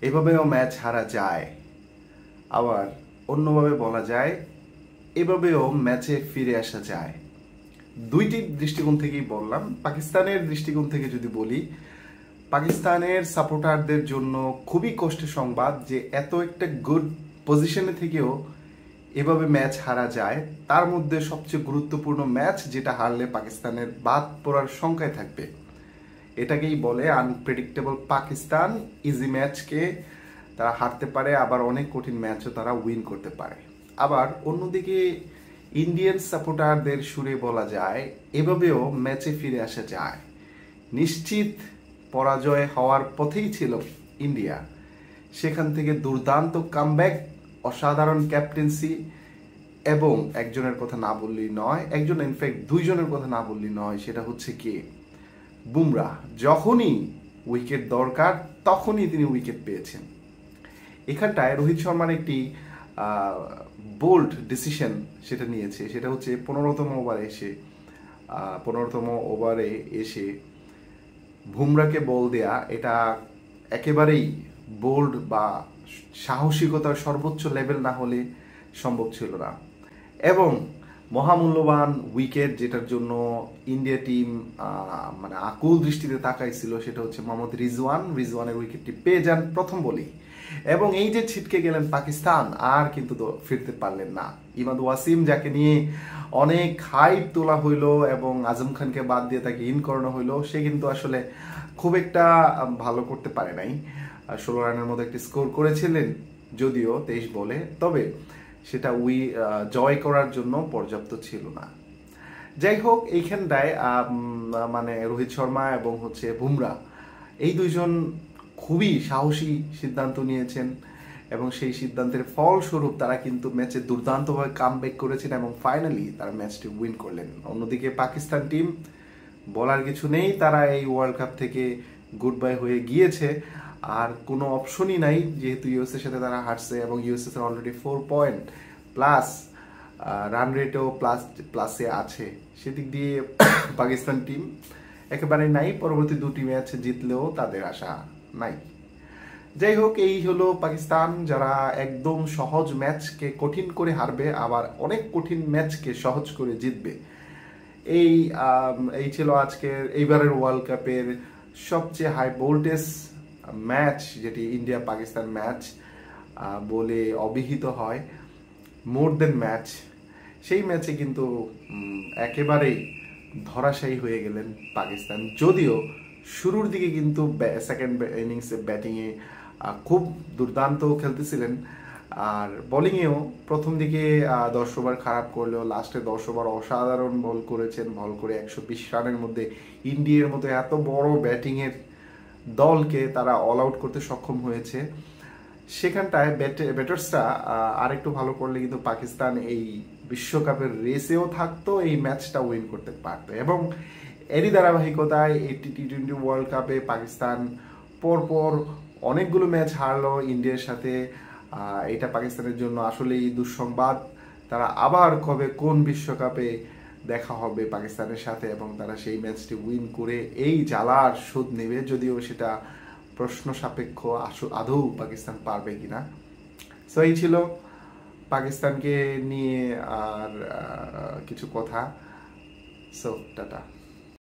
এভাবেও ম্যাচ হারা যায়, আবার অন্যভাবে বলা যায় এভাবেও ম্যাচে ফিরে আসা যায়। দুইটি দৃষ্টিকোণ থেকেই বললাম। পাকিস্তানের দৃষ্টিকোণ থেকে যদি বলি, পাকিস্তানের সাপোর্টারদের জন্য খুবই কষ্টের সংবাদ যে এত একটা গুড পজিশনে থেকেও এভাবে ম্যাচ হারা যায়। তার মধ্যে সবচেয়ে গুরুত্বপূর্ণ ম্যাচ যেটা হারলে পাকিস্তানের বাদ পড়ার সংখ্যায় থাকবে, এটাকেই বলে আনপ্রেডিক্টেবল পাকিস্তান। ইজি ম্যাচকে তারা হারতে পারে, আবার অনেক কঠিন ম্যাচও তারা উইন করতে পারে। আবার অন্যদিকে ইন্ডিয়ান সাপোর্টারদের সুরে বলা যায় এভাবেও ম্যাচে ফিরে আসা যায়। নিশ্চিত পরাজয় হওয়ার পথেই ছিল ইন্ডিয়া, সেখান থেকে দুর্দান্ত কামব্যাক, অসাধারণ ক্যাপ্টেন্সি, এবং একজনের কথা না বললেই নয়, একজন ইনফ্যাক্ট দুইজনের কথা না বললেই নয়, সেটা হচ্ছে কে, বুমরা। যখনই উইকেট দরকার তখনই তিনি উইকেট পেয়েছেন। এখানটায় রোহিত শর্মার একটি বোল্ড ডিসিশন সেটা নিয়েছে, সেটা হচ্ছে 15তম ওভারে এসে বুমরাকে বল দেয়া। এটা একেবারেই বোল্ড বা সাহসিকতার সর্বোচ্চ লেভেল না হলে সম্ভব ছিল না। এবং মহামূল্যবান উইকেট, যেটার জন্য ইন্ডিয়া টিম মানে আকুল দৃষ্টিতে তাকাইছিল, সেটা হচ্ছে মোহাম্মদ রিজওয়ানের উইকেটটি পেয়ে যান প্রথম বলেই। এবং এই যে ছিটকে গেলেন পাকিস্তান, আর কিন্তু তো ফিরতে পারলেন না। ইমাদ ওয়াসিম, যাকে নিয়ে অনেক হাইপ তোলা হইলো এবং আজম খানকে বাদ দিয়ে তাকে ইন করানো হইলো, সে কিন্তু আসলে খুব একটা ভালো করতে পারে নাই। 16 রানের মতো একটি স্কোর করেছিলেন যদিও 23 বলে, তবে সেটা জয় করার জন্য পর্যাপ্ত ছিল না। যাই হোক, এইখানটায় মানে রোহিত শর্মা এবং হচ্ছে বুমরা, এই দুইজন খুবই সাহসী সিদ্ধান্ত নিয়েছেন এবং সেই সিদ্ধান্তের ফলস্বরূপ তারা কিন্তু ম্যাচে দুর্দান্তভাবে কামব্যাক করেছেন এবং ফাইনালি তারা ম্যাচটি উইন করলেন। অন্যদিকে পাকিস্তান টিম, বলার কিছু নেই, তারা এই ওয়ার্ল্ড কাপ থেকে গুড বাই হয়ে গিয়েছে। আর কোনো অপশনই নাই, যেহেতু ইউএসএর সাথে তারা হারছে এবং USA already 4 point plus run রেটও প্লাসে আছে। সেদিক দিয়ে পাকিস্তান টিম একেবারে নাই, পরবর্তী দুটি ম্যাচ জিতলেও তাদের আশা নাই। যাই হোক, এই হলো পাকিস্তান, যারা একদম সহজ ম্যাচকে কঠিন করে হারবে, আবার অনেক কঠিন ম্যাচকে সহজ করে জিতবে। এই ছিল আজকের এইবারের ওয়ার্ল্ড কাপের সবচেয়ে হাই ভোল্টেজ ম্যাচ, যেটি ইন্ডিয়া পাকিস্তান ম্যাচ বলে অভিহিত হয়, মোর দেন ম্যাচ। সেই ম্যাচে কিন্তু একেবারেই ধরাশায়ী হয়ে গেলেন পাকিস্তান। যদিও শুরুর দিকে কিন্তু সেকেন্ড ইনিংসে ব্যাটিংয়ে খুব দুর্দান্ত খেলতেছিলেন, আর বোলিংয়েও প্রথম দিকে 10 ওভার খারাপ করলেও লাস্টে 10 ওভার অসাধারণ বল করেছেন। বল করে 120 রানের মধ্যে ইন্ডিয়ার মতো এত বড় ব্যাটিংয়ের দলকে তারা অল আউট করতে সক্ষম হয়েছে। সেখানটায় ব্যাটার্সরা আরেকটু ভালো করলে কিন্তু পাকিস্তান এই বিশ্বকাপের রেসেও থাকতো, এই ম্যাচটা উইন করতে পারতো। এবং এরই ধারাবাহিকতায় এই টি20 ওয়ার্ল্ড কাপে পাকিস্তান পরপর অনেকগুলো ম্যাচ হারলো ইন্ডিয়ার সাথে। এটা পাকিস্তানের জন্য আসলেই দুঃসংবাদ। তারা আবার কবে কোন বিশ্বকাপে দেখা হবে পাকিস্তানের সাথে এবং তারা সেই ম্যাচটি উইন করে এই জ্বালার শোধ নেবে, যদিও সেটা প্রশ্ন সাপেক্ষ আদৌ পাকিস্তান পারবে কিনা। সো এই ছিল পাকিস্তানকে নিয়ে আর কিছু কথা। So tata.